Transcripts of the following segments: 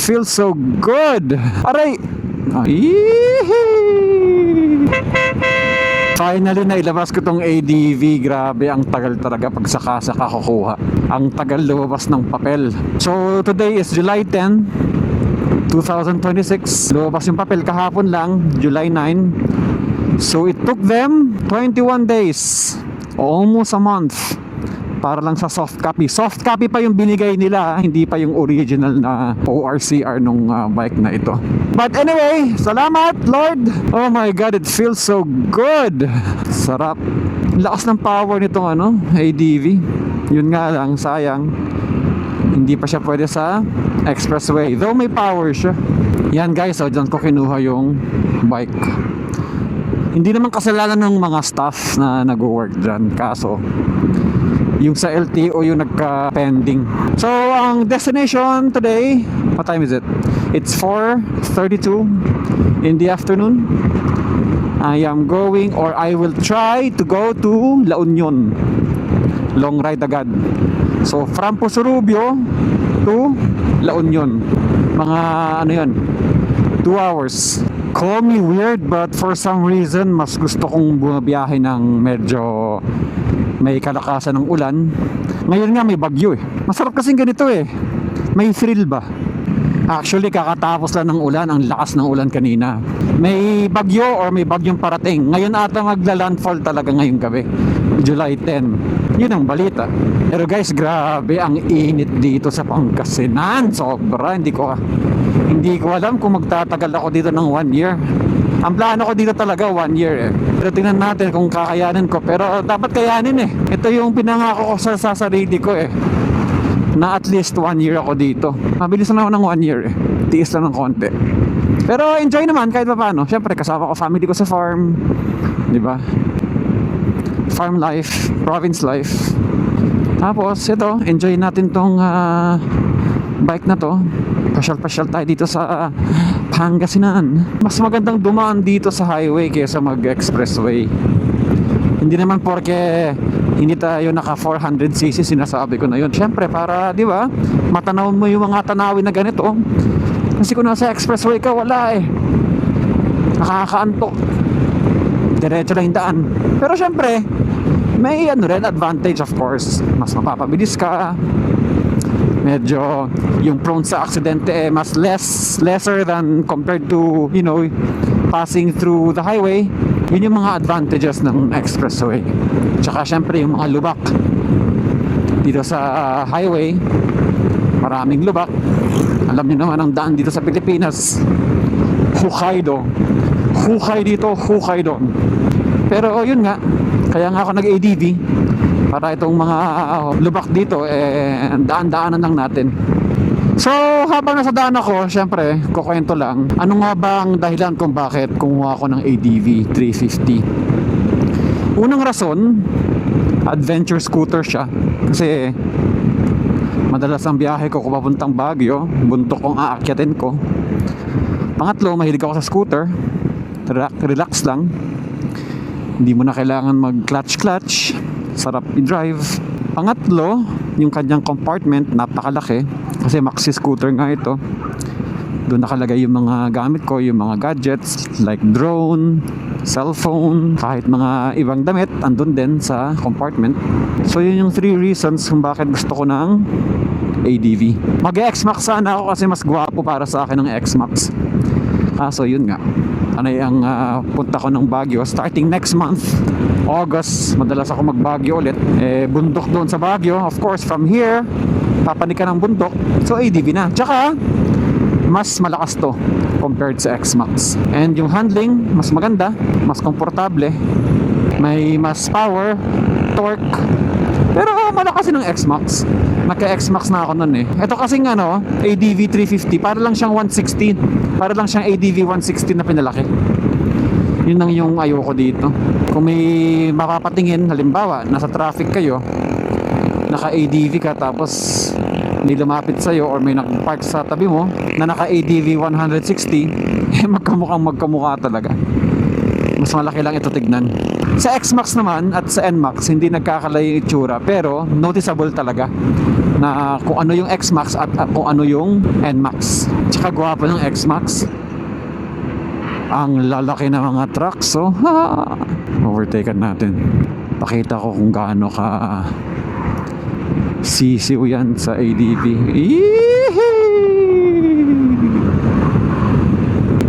feels so good. Aray! Finally, nailabas ko tong ADV. Grabe, ang tagal talaga pag saka kukuha. Ang tagal lumabas ng papel. So, today is July 10, 2026. Lumabas yung papel kahapon lang, July 9. So, it took them 21 days. Almost a month. Para lang sa soft copy. Soft copy pa yung binigay nila, hindi pa yung original na ORCR nung bike na ito. But anyway, salamat Lord. Oh my God, it feels so good. Sarap. Lakas ng power nitong ADV. Yun nga lang, sayang hindi pa siya pwede sa expressway. Though may power siya. Yan guys, so dyan ko kinuha yung bike. Hindi naman kasalanan ng mga staff na nag-work dyan. Kaso yung sa LTO yung nagka-pending. So, ang destination today, what time is it? It's 4:32 in the afternoon. I am going, or I will try to go to La Union. Long ride agad. So, from Pusurubio to La Union. Mga, 2 hours. Call me weird, but for some reason, mas gusto kong bumabiyahe ng medyo may kalakasan ng ulan. Ngayon nga may bagyo eh. Masarap kasing ganito eh. May thrill ba? Actually, kakatapos lang ng ulan. Ang lakas ng ulan kanina. May bagyo or may bagyong parating. Ngayon ata magla-landfall talaga ngayong gabi, July 10. Yun ang balita. Pero guys, grabe ang init dito sa Pangasinan. Sobra. Hindi ko alam kung magtatagal ako dito ng 1 year. Ang plano ko dito talaga 1 year eh. Pero tingnan natin kung kakayanin ko. Pero dapat kayanin eh. Ito yung pinangako ko sa sarili ko eh, na at least 1 year ako dito. Mabilis na ako ng 1 year eh. Tiis lang ng konti. Pero enjoy naman kahit pa paano. Siyempre kasama ko family ko sa farm, di ba? Farm life, province life. Tapos ito, enjoy natin tong bike na to. Pasyal-pasyal tayo dito sa Pangasinan. Mas magandang dumaan dito sa highway kaysa mag-expressway. Hindi naman porke hindi tayo naka 400cc sinasabi ko na yun. Siyempre para, di ba, matanaw mo yung mga tanawin na ganito. Kasi kung nasa expressway ka, wala eh. Nakakaantok. Diretso lang yung daan. Pero siyempre, may rin advantage of course. Mas mapapabilis ka. Medyo yung prone sa aksidente mas lesser than compared to passing through the highway. Yun yung mga advantages ng expressway. Tsaka syempre yung mga lubak dito sa highway, maraming lubak. Alam niyo naman ang daan dito sa Pilipinas, Hokkaido, hukay dito, hukay doon. Pero yun nga, kaya nga ako nag-ADV para itong mga lubak dito daan-daanan lang natin. So habang nasa daan ako, syempre kukwento lang ano nga ba ang dahilan kung bakit kumuha ako ng ADV 350. Unang rason, adventure scooter siya. Kasi madalas ang biyahe ko kung papuntang Baguio, buntok kong aakyatin ko. Pangatlo, mahilig ako sa scooter. Relax lang, hindi mo na kailangan mag-clutch. Sarap i-drive. Pangatlo, yung kanyang compartment napakalaki kasi maxi scooter nga ito. Doon nakalagay yung mga gamit ko, yung mga gadgets like drone, cellphone, kahit mga ibang damit andun din sa compartment. So yun yung 3 reasons kung bakit gusto ko ng ADV. Mag-X-Max sana ako kasi mas gwapo para sa akin ng X-Max. So yun nga, ang punta ko ng Baguio starting next month, August. Madalas ako mag Baguio ulit. Bundok doon sa Baguio. Of course, from here papanik ka ng bundok. So ADV na. Tsaka mas malakas to compared sa X-Max. And yung handling mas maganda, mas komportable, may mas power, torque. Pero malakas din ng X-Max. Nagka-X-Max na ako nun eh. Ito kasing ADV 350, para lang siyang 116. Para lang siyang ADV 116 na pinalaki. Yun lang yung ayoko dito. Kung may mapapatingin, halimbawa nasa traffic kayo, naka ADV ka, tapos may lumapit sa'yo or may nag-park sa tabi mo na naka ADV 160, magkamukha talaga. Mas malaki lang ito tignan. Sa X-Max naman at sa N-Max hindi nagkakalayo yung itsura, pero noticeable talaga. na kung ano yung X-Max at kung ano yung N-Max. Tsaka gwapo ng X-Max. Ang lalaki ng mga trucks, so overtaken natin. Pakita ko kung gaano ka sisiw yan sa ADB.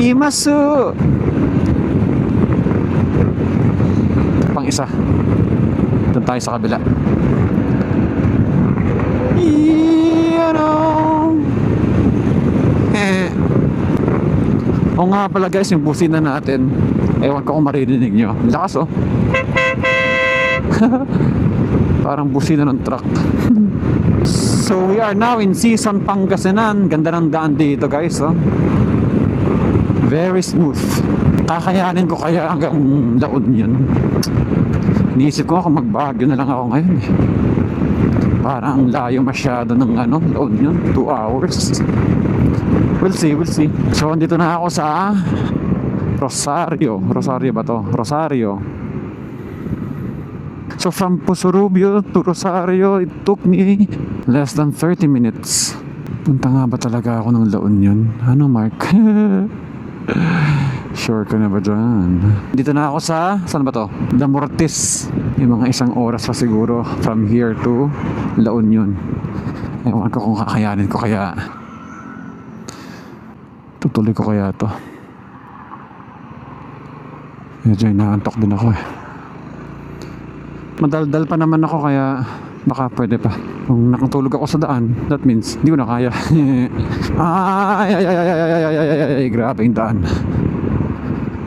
Imasu! Pang isa. Doon tayo sa kabila. O nga pala guys, yung busina natin, ewan ko kung maririnig nyo. Lakas oh. Parang busina ng truck. So we are now in Season Pangasinan. Ganda ng daan dito guys oh. Very smooth. Kakayanin ko kaya hanggang La Union. Iniisip ko kung magbagyo na lang ako ngayon eh. Parang layo masyado ng La Union, 2 hours. We'll see. So, andito na ako sa Rosario. Rosario ba to? Rosario. So, from Pusurubio to Rosario, it took me less than 30 minutes. Punta nga ba talaga ako ng La Union? Ano, Mark? Sure ka na ba dyan? Dito na ako sa, saan ba to? Damortis. Yung mga 1 oras pa siguro from here to La Union. Ewan ko kung kakayanin ko kaya. Tutuloy ko kaya to. Medyo inaantok din ako eh. Madaldal pa naman ako kaya baka pwede pa. Kung nakatulog ako sa daan, that means hindi ko na kaya. Ay, grabe yung daan.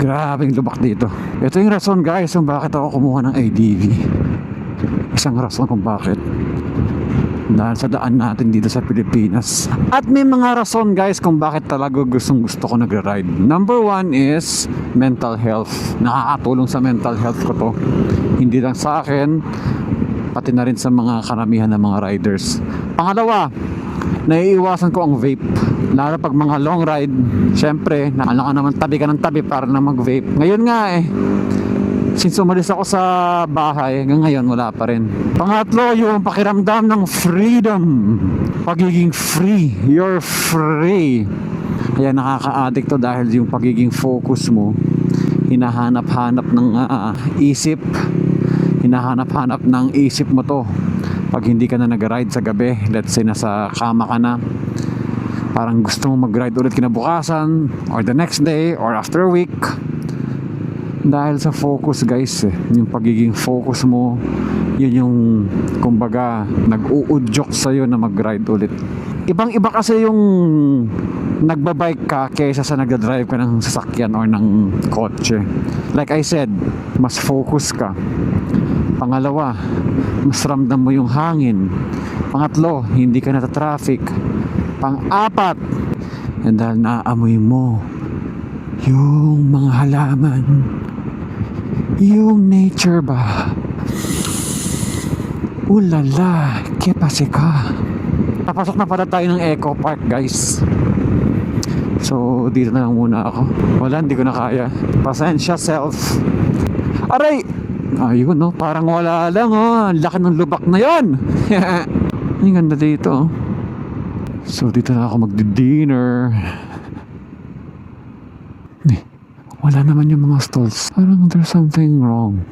Grabe yung lubak dito. Ito yung rason guys kung bakit ako kumuha ng ADV. Isang rason kung bakit. Dahil sa daan natin dito sa Pilipinas. At may mga rason guys kung bakit talaga gusto ko nagra-ride. Number 1 is mental health. Nakakatulong sa mental health ko to. Hindi lang sa akin, pati na rin sa mga karamihan ng mga riders. Pangalawa, naiiwasan ko ang vape. Lalo pag mga long ride, syempre, naano ka naman tabi ka ng tabi para na mag-vape. Ngayon nga eh, since umalis ako sa bahay, hanggang ngayon wala pa rin. Pangatlo, yung pakiramdam ng freedom. Pagiging free. You're free. Kaya nakaka-addict to dahil yung pagiging focus mo, hinahanap-hanap ng isip. Hinahanap-hanap ng isip mo to. Pag hindi ka na nag-ride sa gabi, let's say nasa kama ka na, parang gusto mo mag-ride ulit kinabukasan, or the next day, or after a week. Dahil sa focus guys yung pagiging focus mo, yun yung kumbaga nag-uudyok sa'yo na mag-ride ulit. Ibang iba kasi yung nagbabike ka kaysa sa nagdadrive ka ng sasakyan or ng kotse. Like I said, mas focus ka. Pangalawa, mas ramdam mo yung hangin. Pangatlo, hindi ka nata-traffic. Pang-apat, dahil naaamoy mo yung mga halaman, yung nature ba. Ulala, kepase ka. Papasok na pala tayo ng Eco Park guys. So dito na lang muna ako. Wala, hindi ko na kaya. Pasensya self. Aray! Ayun no, parang wala lang oh. Ang laki ng lubak na yon. Ang ganda dito oh. So dito na ako magdi-dinner. Wala naman yung mga stalls. Parang there's something wrong.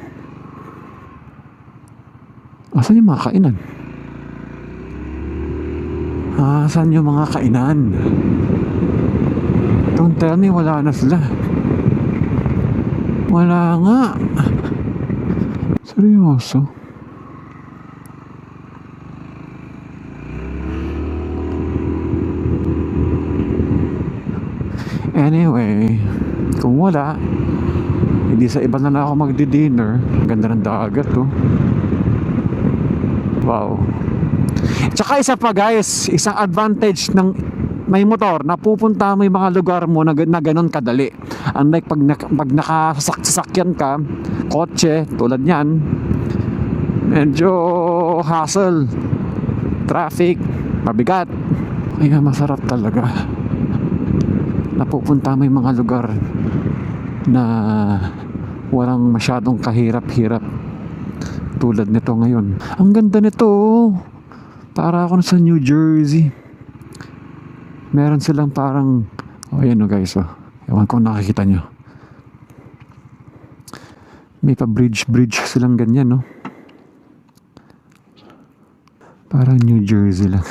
Asan yung mga kainan? Asan yung mga kainan? Don't tell me wala na sila. Wala nga. Seryoso? Anyway, kung wala, hindi sa iba na lang ako magdi-dinner. Ganda ng dagat oh. Wow. Tsaka isa pa guys, isang advantage ng may motor, napupunta mo yung mga lugar mo na ganun kadali. Unlike pag nakasasakyan ka, kotse, tulad yan, medyo hassle, traffic, mabigat. Kaya masarap talaga. Napupunta mo yung mga lugar na walang masyadong kahirap-hirap tulad nito ngayon. Ang ganda nito. Para ako sa New Jersey. Meron silang parang, ayan o guys, ewan ko nakikita nyo. May pa bridge silang ganyan, no? Parang New Jersey lang.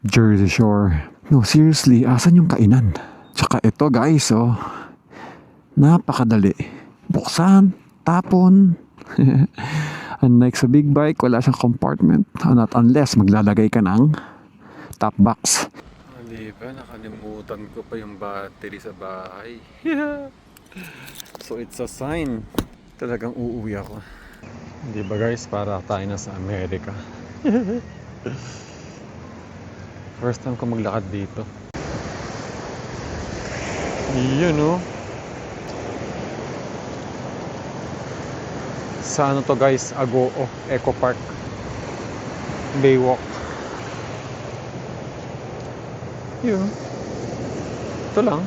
Jersey Shore. No, seriously, asan yung kainan? Tsaka ito guys, napakadali. Buksan, tapon. Unlike sa big bike, wala siyang compartment. Not unless maglalagay ka ng top box. Hindi ba, nakalimutan ko pa yung battery sa bahay. So it's a sign. Talagang uuwi ako. Hindi ba guys, para tayo na sa Amerika. First time ko maglakad dito. Yun sa ano to guys, Agoo Eco Park Baywalk. Yun, ito lang.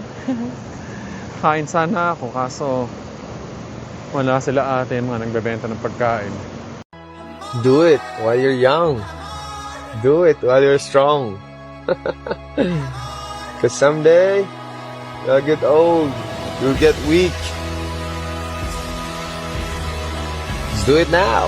Kain sana ako kaso wala sila ate mga nagbebenta ng pagkain. Do it while you're young. Do it while you're strong. Because someday you'll get old. You'll get weak. Just do it now.